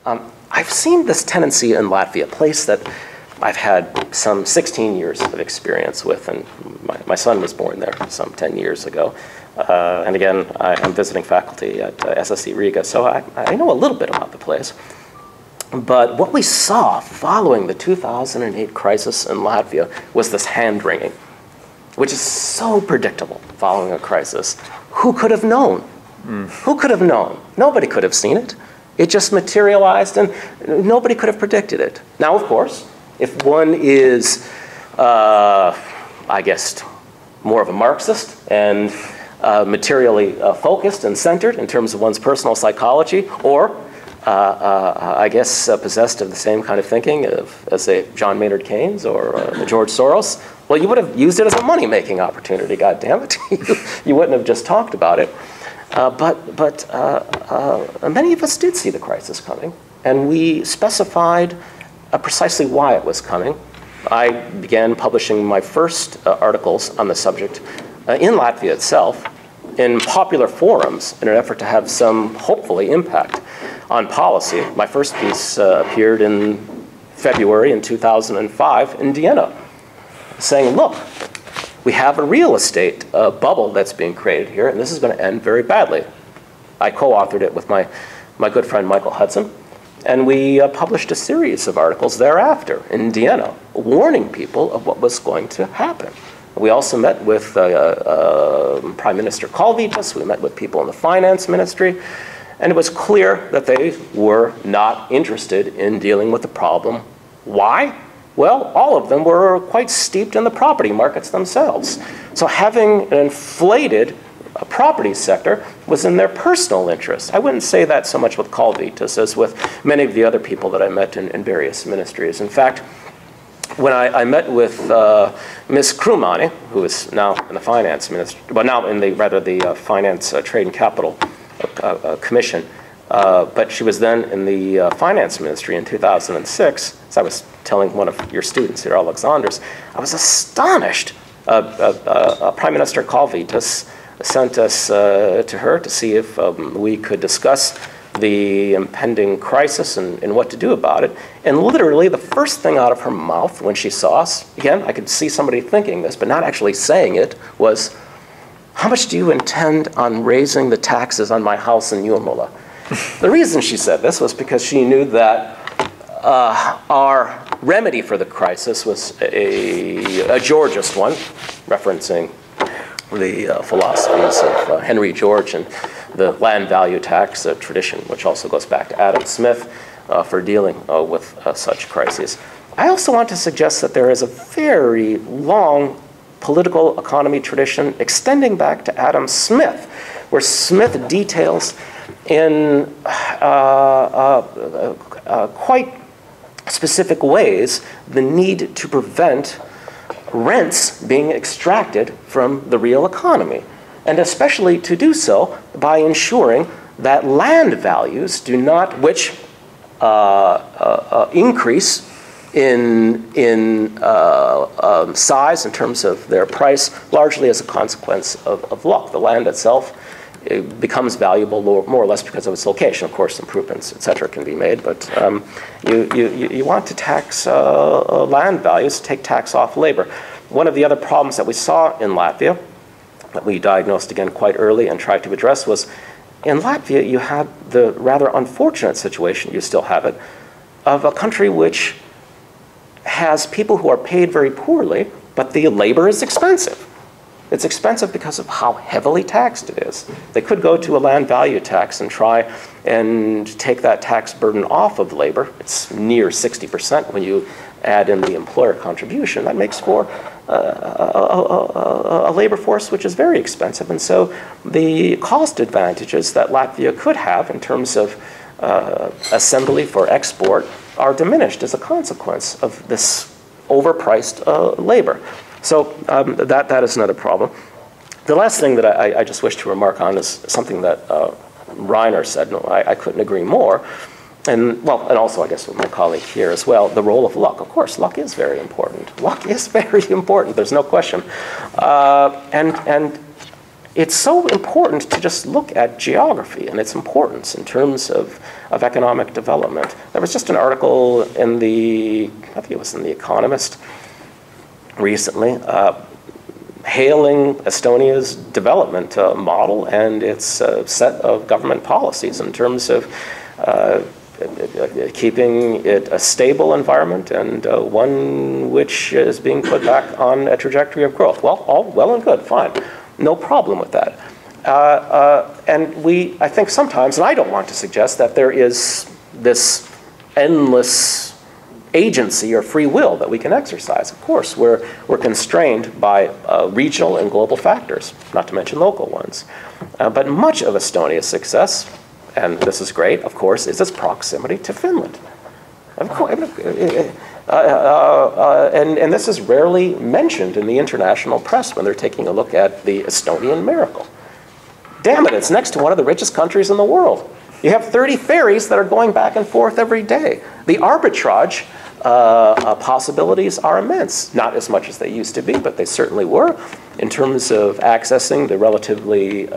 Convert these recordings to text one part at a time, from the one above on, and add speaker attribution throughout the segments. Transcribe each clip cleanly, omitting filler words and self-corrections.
Speaker 1: I've seen this tendency in Latvia, a place that I've had some 16 years of experience with, and my son was born there some 10 years ago. And again, I'm visiting faculty at SSC Riga, so I know a little bit about the place. But what we saw following the 2008 crisis in Latvia was this hand-wringing, which is so predictable following a crisis. Who could have known? Who could have known? Nobody could have seen it. It just materialized, and nobody could have predicted it. Now, of course, if one is, I guess, more of a Marxist and materially focused and centered in terms of one's personal psychology, or I guess possessed of the same kind of thinking as, say, John Maynard Keynes or George Soros, well, you would have used it as a money-making opportunity, goddammit. You wouldn't have just talked about it. But many of us did see the crisis coming, and we specified precisely why it was coming. I began publishing my first articles on the subject in Latvia itself, in popular forums, in an effort to have some, hopefully, impact on policy. My first piece appeared in February in 2005 in Vienna, saying, look, we have a real estate bubble that's being created here, and this is going to end very badly. I co-authored it with my good friend Michael Hudson, and we published a series of articles thereafter in Vienna, warning people of what was going to happen. We also met with Prime Minister Kalvitas, we met with people in the finance ministry, and it was clear that they were not interested in dealing with the problem. Why? Well, all of them were quite steeped in the property markets themselves. So having an inflated property sector was in their personal interest. I wouldn't say that so much with Kalvitas as with many of the other people that I met in various ministries. In fact, when I met with Ms. Krumani, who is now in the finance ministry, well, now in the Finance, Trade and Capital Commission, but she was then in the finance ministry in 2006. As I was telling one of your students here, Alexanders, I was astonished. Prime Minister Kalvitas sent us to her to see if we could discuss the impending crisis and what to do about it. And literally the first thing out of her mouth when she saw us, again, I could see somebody thinking this, but not actually saying it, was, how much do you intend on raising the taxes on my house in Jurmala? The reason she said this was because she knew that our remedy for the crisis was a Georgist one, referencing the philosophies of Henry George and the land value tax tradition, which also goes back to Adam Smith for dealing with such crises. I also want to suggest that there is a very long political economy tradition extending back to Adam Smith, where Smith details in quite specific ways the need to prevent rents being extracted from the real economy, and especially to do so by ensuring that land values do not, which increase in size in terms of their price, largely as a consequence of luck. The land itself, it becomes valuable more or less because of its location. Of course, improvements, et cetera, can be made, but you want to tax land values, take tax off labor. One of the other problems that we saw in Latvia, that we diagnosed again quite early and tried to address, was in Latvia you had the rather unfortunate situation, you still have it, of a country which has people who are paid very poorly, but the labor is expensive. It's expensive because of how heavily taxed it is. They could go to a land value tax and try and take that tax burden off of labor. It's near 60% when you add in the employer contribution. That makes for a labor force which is very expensive. And so the cost advantages that Latvia could have in terms of assembly for export are diminished as a consequence of this overpriced labor. So that is another problem. The last thing that I just wish to remark on is something that Reiner said, and I couldn't agree more. And well, and also I guess with my colleague here as well, the role of luck. Of course, luck is very important. Luck is very important, there's no question. And it's so important to just look at geography and its importance in terms of economic development. There was just an article in I think it was in The Economist recently, hailing Estonia's development model and its set of government policies in terms of keeping it a stable environment and one which is being put back on a trajectory of growth. Well, all well and good, fine. No problem with that. And I think sometimes, and I don't want to suggest that there is this endless agency or free will that we can exercise. Of course, we're constrained by regional and global factors, not to mention local ones. But much of Estonia's success, and this is great, of course, is its proximity to Finland. Of course, and this is rarely mentioned in the international press when they're taking a look at the Estonian miracle. Damn it, it's next to one of the richest countries in the world. You have 30 ferries that are going back and forth every day. The arbitrage possibilities are immense. Not as much as they used to be, but they certainly were, in terms of accessing the relatively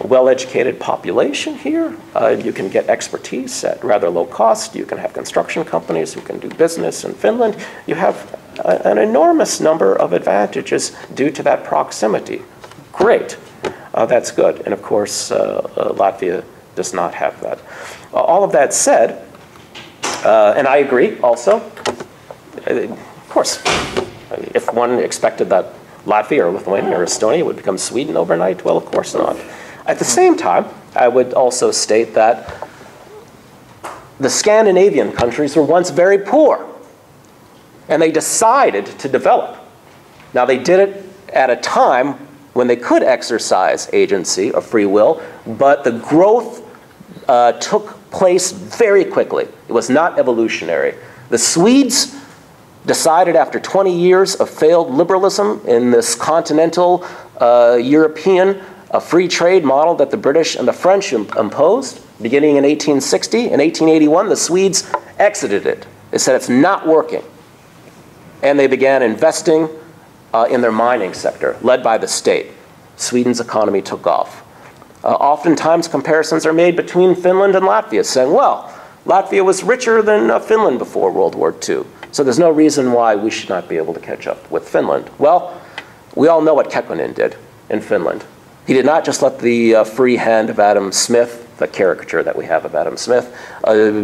Speaker 1: well-educated population here. You can get expertise at rather low cost. You can have construction companies who can do business in Finland. You have an enormous number of advantages due to that proximity. Great. That's good. And of course, Latvia does not have that. All of that said, and I agree also, of course, if one expected that Latvia or Lithuania or Estonia would become Sweden overnight, well, of course not. At the same time, I would also state that the Scandinavian countries were once very poor, and they decided to develop. Now, they did it at a time when they could exercise agency or free will, but the growth took place very quickly. It was not evolutionary. The Swedes decided after 20 years of failed liberalism in this continental European free trade model that the British and the French imposed, beginning in 1860. In 1881, the Swedes exited it. They said it's not working. And they began investing in their mining sector, led by the state. Sweden's economy took off. Oftentimes, comparisons are made between Finland and Latvia, saying, well, Latvia was richer than Finland before World War II, so there's no reason why we should not be able to catch up with Finland. Well, we all know what Kekkonen did in Finland. He did not just let the free hand of Adam Smith, the caricature that we have of Adam Smith,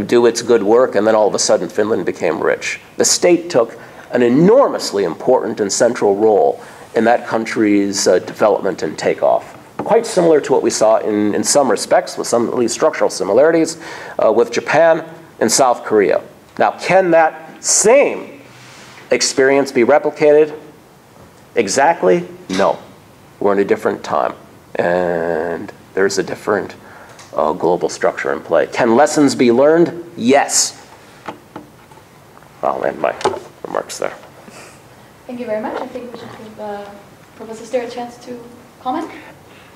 Speaker 1: do its good work, and then all of a sudden Finland became rich. The state took an enormously important and central role in that country's development and takeoff. Quite similar to what we saw in some respects, with some at least structural similarities, with Japan and South Korea. Now, can that same experience be replicated exactly? No. We're in a different time, and there's a different global structure in play. Can lessons be learned? Yes. I'll end my remarks there.
Speaker 2: Thank you very much. I think we should give Professor Staehr a chance to comment.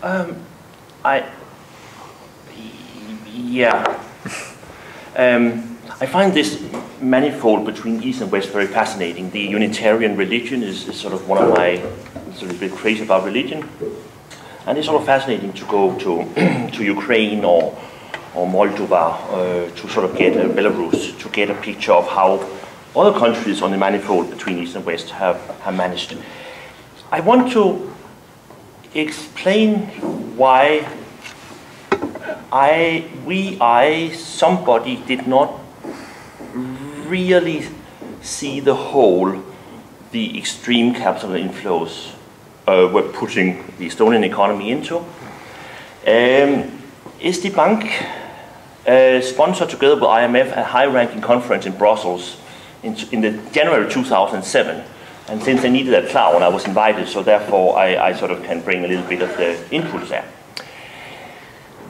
Speaker 3: I find this manifold between East and West very fascinating. The Unitarian religion is sort of one of my sort of a bit crazy about religion, and it's sort of fascinating to go to Ukraine or Moldova to sort of get Belarus to get a picture of how other countries on the manifold between East and West have managed. I want to explain why somebody did not really see the whole, the extreme capital inflows were putting the Estonian economy into. SD Bank sponsored together with IMF a high-ranking conference in Brussels in the January 2007. And since they needed a clown, I was invited, so therefore I sort of can bring a little bit of the input there.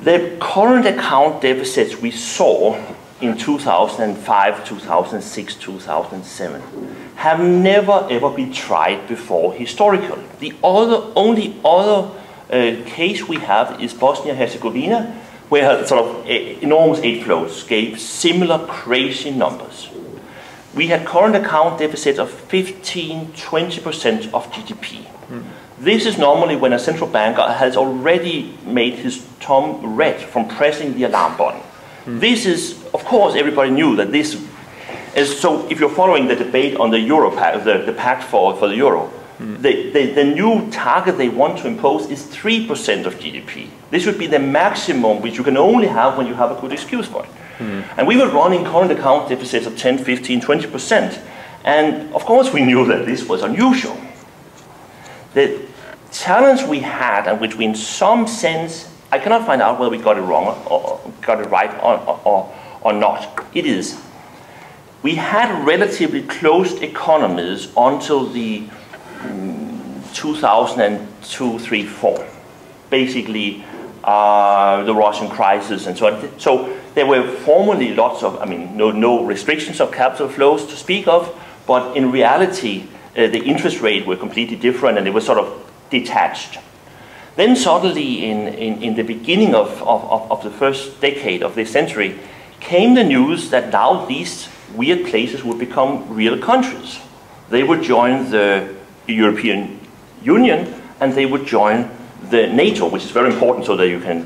Speaker 3: The current account deficits we saw in 2005, 2006, 2007 have never ever been tried before historically. The only other case we have is Bosnia-Herzegovina, where sort of enormous aid flows gave similar crazy numbers. We had current account deficits of 15–20% of GDP. This is normally when a central banker has already made his thumb red from pressing the alarm button. This is, of course, everybody knew that this is, so if you're following the debate on the Euro pact, the pact for the Euro, the new target they want to impose is 3% of GDP. This would be the maximum which you can only have when you have a good excuse for it. And we were running current account deficits of 10, 15, 20%. And of course we knew that this was unusual. The challenge we had, and which we in some sense, I cannot find out whether we got it wrong or got it right or not, it is, we had relatively closed economies until the 2002, 3, 4. Basically, the Russian crisis and so on. So there were formally lots of, no restrictions of capital flows to speak of, but in reality, the interest rate were completely different and it was sort of detached. Then suddenly, in the beginning of the first decade of this century, came the news that now these weird places would become real countries. They would join the European Union and they would join the NATO, which is very important so that you can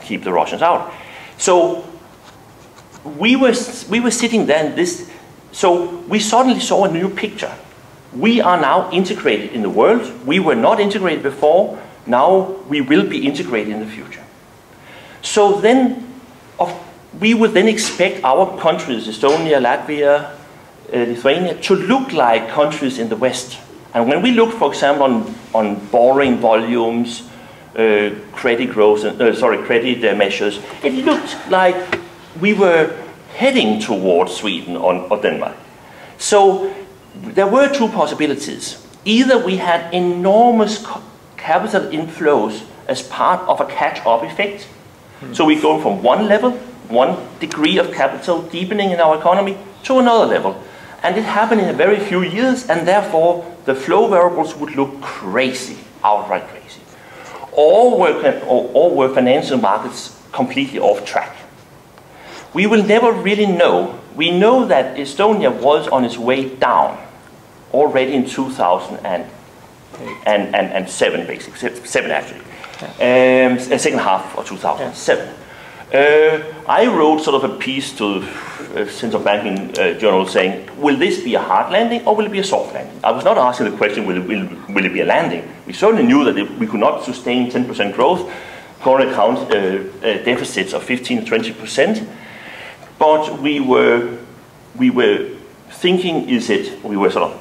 Speaker 3: keep the Russians out. So we were sitting there in this, so we suddenly saw a new picture. We are now integrated in the world. We were not integrated before. Now we will be integrated in the future. So then we would then expect our countries, Estonia, Latvia, Lithuania, to look like countries in the West. And when we look, for example, on borrowing volumes, credit growth, credit measures, it looked like we were heading towards Sweden or Denmark. So there were two possibilities. Either we had enormous capital inflows as part of a catch-up effect. So we go from one level, one degree of capital deepening in our economy, to another level. And it happened in a very few years, and therefore the flow variables would look crazy, outright crazy. Or were financial markets completely off track? We will never really know. We know that Estonia was on its way down already in 2007, basically, 7 actually, second half of 2007. I wrote sort of a piece to Central Banking Journal saying, will this be a hard landing or will it be a soft landing? I was not asking the question, will it be a landing? We certainly knew that we could not sustain 10% growth, current account deficits of 15 to 20%, but we were thinking, we were sort of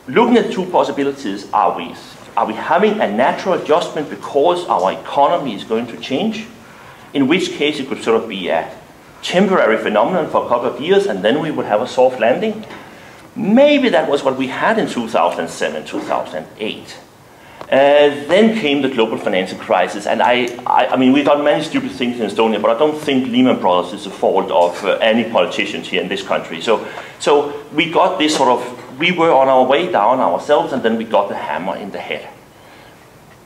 Speaker 3: looking at two possibilities. Are we having a natural adjustment because our economy is going to change? In which case it could sort of be a temporary phenomenon for a couple of years and then we would have a soft landing. Maybe that was what we had in 2007, 2008. Then came the global financial crisis, and I mean, we've done many stupid things in Estonia, but I don't think Lehman Brothers is the fault of any politicians here in this country. So we got this sort of, we were on our way down ourselves, and then we got the hammer in the head.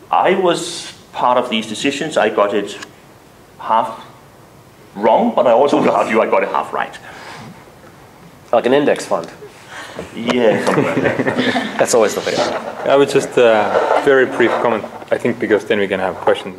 Speaker 3: I was part of these decisions. I got it half wrong, but I also would argue I got it half right.
Speaker 1: Like an index fund.
Speaker 3: Yeah, something like that.
Speaker 1: That's always the way.
Speaker 4: I would just very brief comment, I think, because then we can have questions.